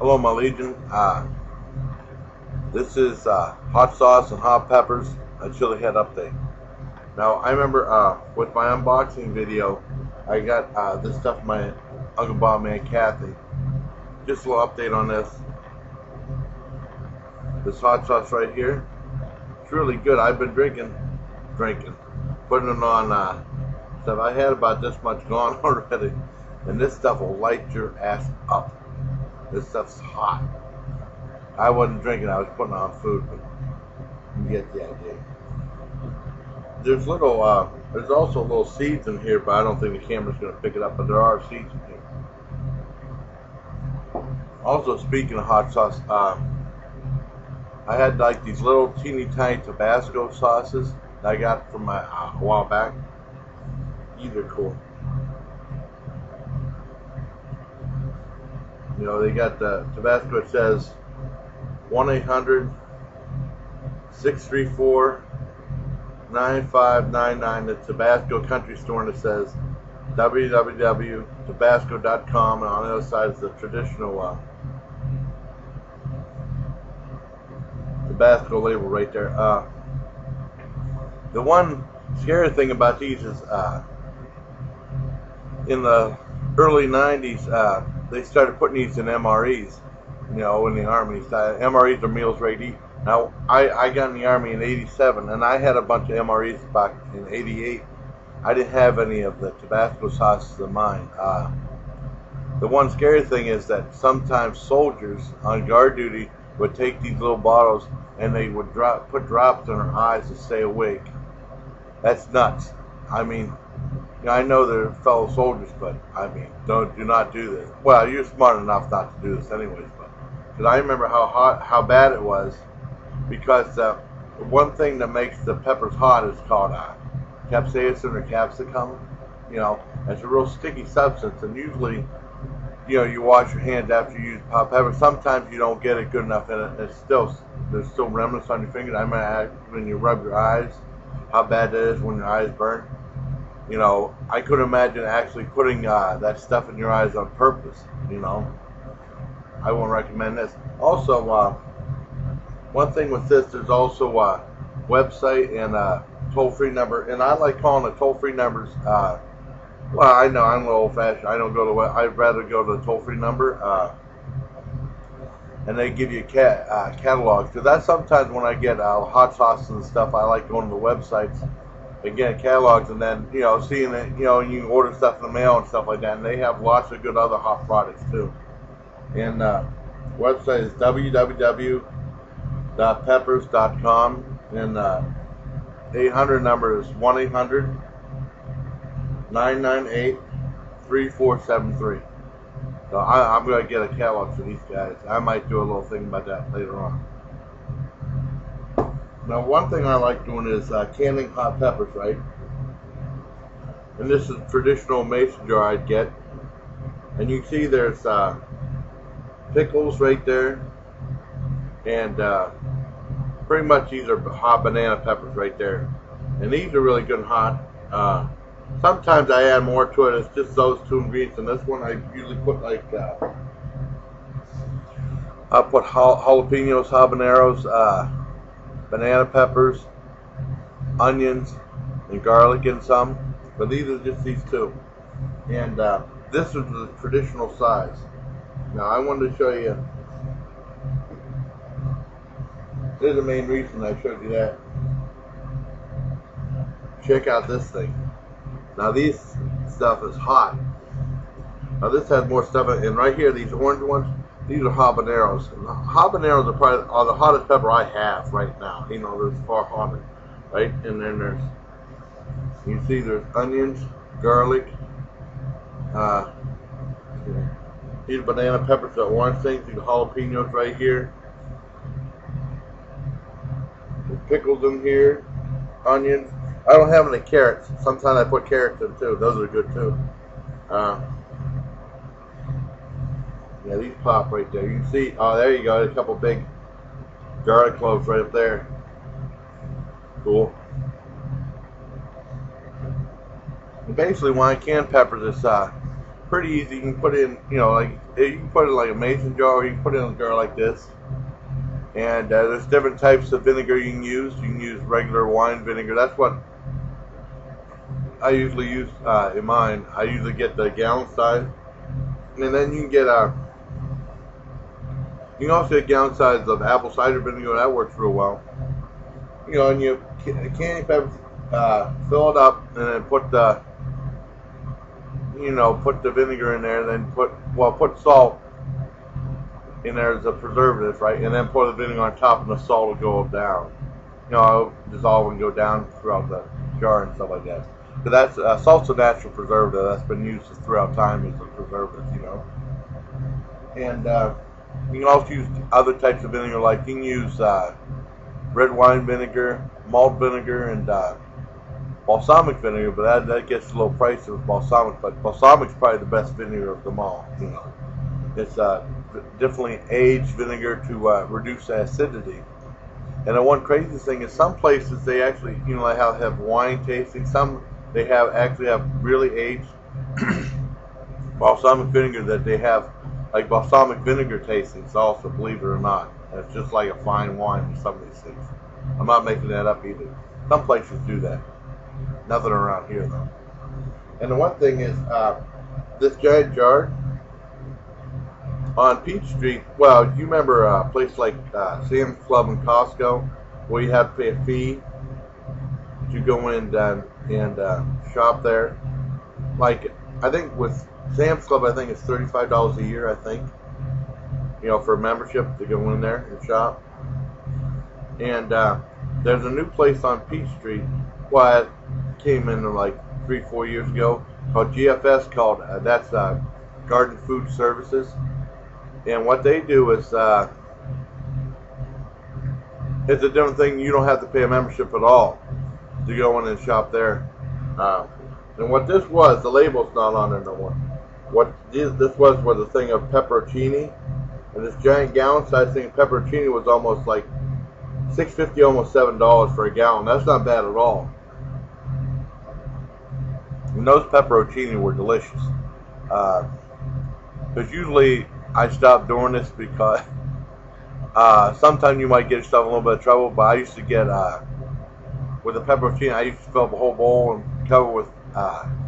Hello, my legion. This is hot sauce and hot peppers, a chili head update. Now, I remember with my unboxing video, I got this stuff from my Uncle Bob and Aunt Kathy. Just a little update on this. This hot sauce right here, it's really good. I've been drinking, putting it on stuff. I had about this much gone already, and this stuff will light your ass up. This stuff's hot. I wasn't drinking, I was putting on food, but you get the idea. There's there's also little seeds in here, but I don't think the camera's going to pick it up, but there are seeds in here. Also, speaking of hot sauce, I had like these little teeny tiny Tabasco sauces that I got from a while back. These are cool. You know, they got the Tabasco. It says 1-800-634-9599. The Tabasco Country Store, and it says www.tabasco.com, and on the other side is the traditional Tabasco label right there. The one scary thing about these is in the early 90s, they started putting these in MREs, you know, in the Army. MREs are meals ready to eat. Now, I got in the Army in '87, and I had a bunch of MREs back in '88. I didn't have any of the Tabasco sauces in mine. The one scary thing is that sometimes soldiers on guard duty would take these little bottles and they would put drops in their eyes to stay awake. That's nuts. I mean, I know they're fellow soldiers, but I mean, do not do this. Well, you're smart enough not to do this anyways, but because I remember how bad it was, because the one thing that makes the peppers hot is called capsaicin or capsicum. You know, it's a real sticky substance, and usually, you know, you wash your hands after you use hot pepper. Sometimes you don't get it good enough in it. There's still remnants on your fingers. I mean, when you rub your eyes, how bad that is when your eyes burn. You know, I couldn't imagine actually putting that stuff in your eyes on purpose. You know, I won't recommend this. Also, one thing with this, there's also a website and a toll-free number, and I like calling the toll-free numbers. Well, I know I'm a little old-fashioned. I don't go to. I'd rather go to the toll-free number, and they give you catalogs. Because that's sometimes when I get hot sauces and stuff, I like going to the websites. Again, catalogs, and then, you know, seeing it, you know, you can order stuff in the mail and stuff like that, and they have lots of good other hot products too. And website is www.peppers.com, and 800 number is 1-800-998-3473. So I'm going to get a catalog for these guys. I might do a little thing about that later on. Now, one thing I like doing is canning hot peppers, right? And this is a traditional mason jar I'd get. And you see there's pickles right there. And pretty much these are hot banana peppers right there. And these are really good and hot. Sometimes I add more to it. It's just those two ingredients. And this one I usually put like, I'll put jalapenos, habaneros, banana peppers, onions, and garlic in some, but these are just these two. And this is the traditional size. Now I wanted to show you, this is the main reason I showed you that. Check out this thing. Now this stuff is hot. Now this has more stuff in it, and right here, these orange ones, these are habaneros. And the habaneros are probably the hottest pepper I have right now. You know, there's far hotter, right? And then there's, you see there's onions, garlic, these banana peppers, the orange things, these jalapenos right here. There's pickles in here, onions. I don't have any carrots. Sometimes I put carrots in too. Those are good too. Yeah, these pop right there. You can see, oh, there you go. There's a couple big garlic cloves right up there. Cool. And basically, when I can peppers, it's pretty easy. You can put it in, you know, like you can put it in like a mason jar, or you can put it in a jar like this. And there's different types of vinegar you can use. You can use regular wine vinegar. That's what I usually use in mine. I usually get the gallon size, and then you can get you can also get gallon size of apple cider vinegar. That works real well. You know, and you candy pepper, fill it up, and then put the put the vinegar in there. And then put salt in there as a preservative, right? And then pour the vinegar on top, and the salt will go down. You know, it'll dissolve and go down throughout the jar and stuff like that. But that's salt's a natural preservative that's been used throughout time as a preservative, you know. And you can also use other types of vinegar, like you can use red wine vinegar, malt vinegar, and balsamic vinegar. But that gets a little pricey with balsamic. But balsamic's probably the best vinegar of them all, you know. It's definitely aged vinegar to reduce acidity. And the one crazy thing is, some places they actually, you know, they have wine tasting. Some they actually have really aged balsamic vinegar that they have like balsamic vinegar tastings also, believe it or not. And it's just like a fine wine in some of these things. I'm not making that up either. Some places do that. Nothing around here though. And the one thing is, this giant jar on Peach Street, well, you remember a place like Sam's Club and Costco, where you have to pay a fee to go in and shop there? Like, I think with Sam's Club, I think it's $35 a year, I think, you know, for a membership to go in there and shop. And there's a new place on Peach Street, well, it came in like 3-4 years ago, called GFS, that's Garden Food Services. And what they do is, it's a different thing. You don't have to pay a membership at all to go in and shop there. And what this was, the label's not on there no more. What this was a thing of pepperoncini, and this giant gallon size thing of pepperoncini was almost like $6.50, almost $7 for a gallon. That's not bad at all. And those pepperoncini were delicious. Because usually I stopped doing this because sometimes you might get yourself in a little bit of trouble, but I used to get, with the pepperoncini, I used to fill up a whole bowl and cover with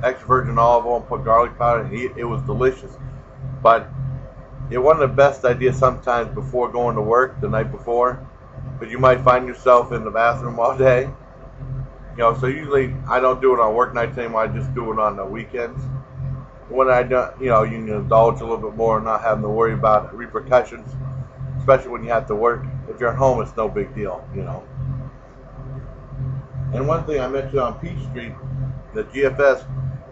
extra virgin olive oil and put garlic powder and eat. It was delicious. But it wasn't the best idea sometimes before going to work the night before, because you might find yourself in the bathroom all day. You know, so usually I don't do it on work nights anymore. I just do it on the weekends. When I don't, you know, you can indulge a little bit more and not having to worry about repercussions, especially when you have to work. If you're at home, it's no big deal, you know. And one thing I mentioned on Peach Street, the GFS,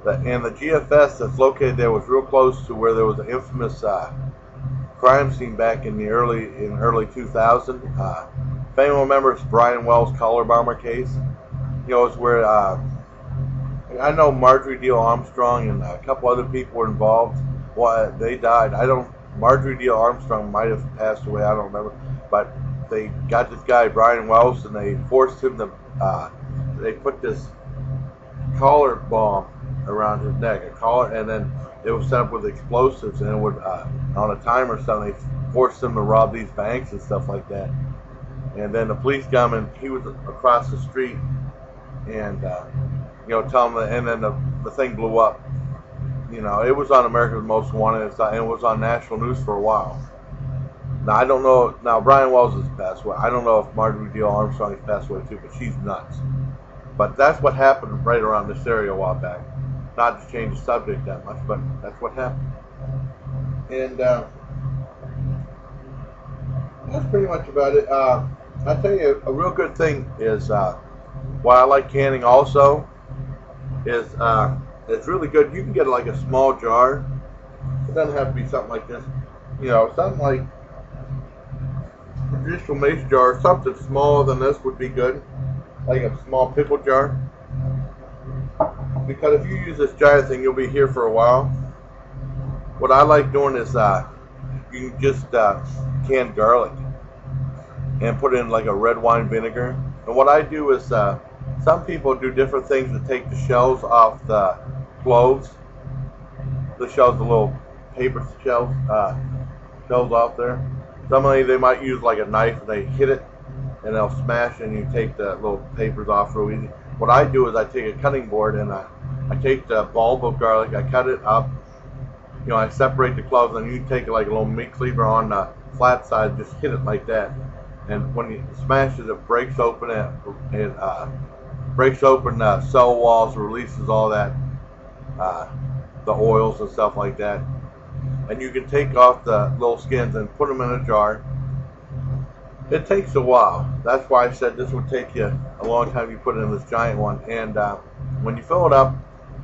and the GFS that's located there was real close to where there was an infamous crime scene back in the early 2000. If anyone remembers Brian Wells' collar bomber case, you know, it's where I know Marjorie Deal Armstrong and a couple other people were involved. Well, they died. Marjorie Deal Armstrong might have passed away. I don't remember. But they got this guy, Brian Wells, and they forced him to, they put this collar bomb around his neck, a collar, and then it was set up with explosives, and it would, on a timer or something, they forced him to rob these banks and stuff like that. And then the police come, and he was across the street, and, you know, tell them, and then the thing blew up. You know, it was on America's Most Wanted, and it was on national news for a while. Now, I don't know, now Brian Wells has passed away. I don't know if Marjorie Deal Armstrong has passed away too, but she's nuts. But that's what happened right around this area a while back. Not to change the subject that much, but that's what happened. And that's pretty much about it. I'll tell you, a real good thing is, what I like canning also, is it's really good. You can get like a small jar. It doesn't have to be something like this. You know, something like a traditional mason jar, something smaller than this would be good. Like a small pickle jar. Because if you use this giant thing, you'll be here for a while. What I like doing is you can just can garlic and put in like a red wine vinegar. And what I do is some people do different things to take the shells off the cloves. the shells, the little paper shells, shells off there. Somebody, they might use like a knife and they hit it and they'll smash and you take the little papers off real easy. What I do is I take a cutting board and I take the bulb of garlic, I cut it up, you know, I separate the cloves, and you take like a little meat cleaver on the flat side, just hit it like that. And when you smash it, it breaks open breaks open the cell walls, releases all that, the oils and stuff like that. And you can take off the little skins and put them in a jar. It takes a while. That's why I said this would take you a long time. You put it in this giant one, and when you fill it up,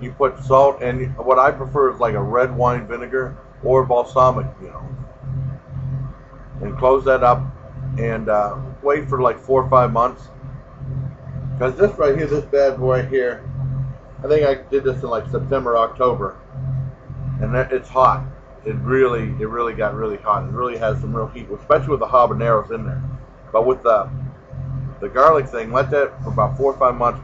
you put salt, and what I prefer is like a red wine vinegar or balsamic, you know. And close that up, and wait for like 4 or 5 months. Because this right here, this bad boy here, I think I did this in like September, October, and it's hot. It really got really hot. It really has some real heat, especially with the habaneros in there. But with the garlic thing, let that for about 4 or 5 months,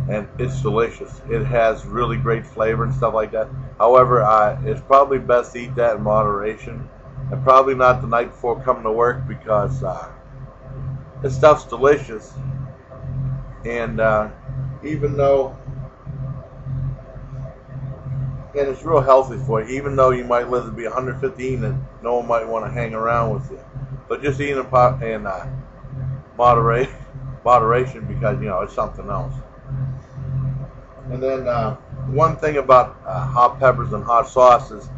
and it's delicious. It has really great flavor and stuff like that. However, it's probably best to eat that in moderation, and probably not the night before coming to work, because this stuff's delicious. And even though, and it's real healthy for you, even though you might live to be 115 and no one might want to hang around with you. But just eat in moderation, because, you know, it's something else. And then one thing about hot peppers and hot sauces,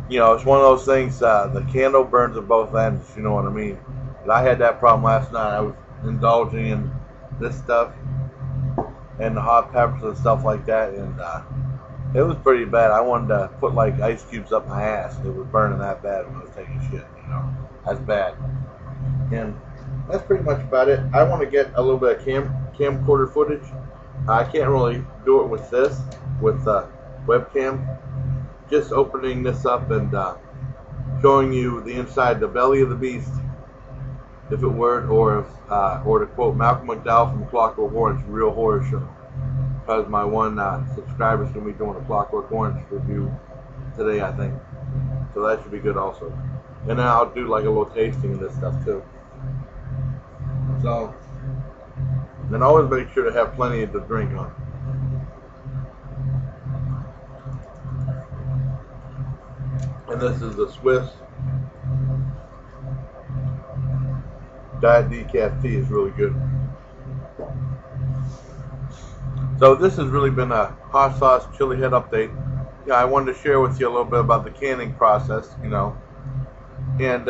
you know, it's one of those things, the candle burns at both ends, you know what I mean. But I had that problem last night. I was indulging in this stuff and the hot peppers and stuff like that, and it was pretty bad. I wanted to put like ice cubes up my ass. It was burning that bad when I was taking shit, you know. That's bad. And that's pretty much about it. I want to get a little bit of camcorder footage. I can't really do it with this, with webcam. Just opening this up and showing you the inside, the belly of the beast, if it were, or to quote Malcolm McDowell from Clockwork Orange, Real Horror Show. Because my one subscriber's going to be doing a Clockwork Orange review today, I think. So that should be good also. And then I'll do like a little tasting of this stuff too. So, then always make sure to have plenty to drink on. And this is the Swiss Diet Decaf tea. Is really good. So this has really been a hot sauce chili head update. Yeah, I wanted to share with you a little bit about the canning process, you know. And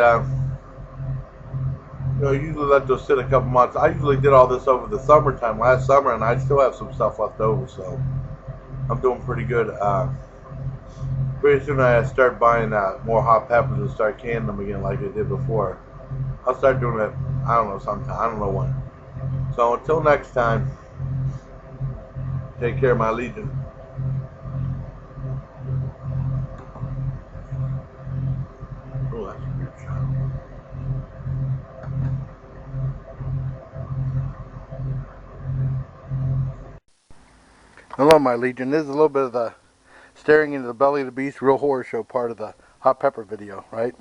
you know, usually let those sit a couple months. I usually did all this over the summertime, last summer, and I still have some stuff left over, so I'm doing pretty good. Pretty soon I start buying more hot peppers and start canning them again like I did before. I'll start doing it, I don't know, sometime. I don't know when. So until next time, take care, my legion. Oh, that's a good shot. Hello, my legion. This is a little bit of the staring into the belly of the beast, Real Horror Show part of the hot pepper video, right?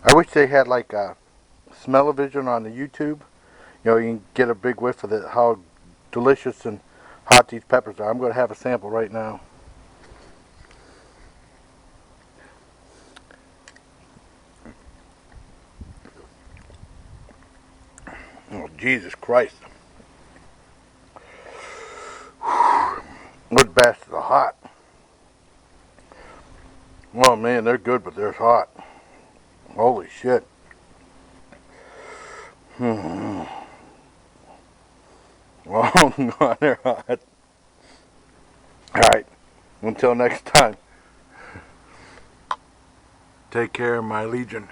I wish they had like a smell-o-vision on the YouTube. You know, you can get a big whiff of how delicious and hot these peppers are. I'm going to have a sample right now. Oh, Jesus Christ. Those bastards are hot. Oh man, they're good, but they're hot. Holy shit. Oh God, they're hot. Alright, until next time. Take care, my legion.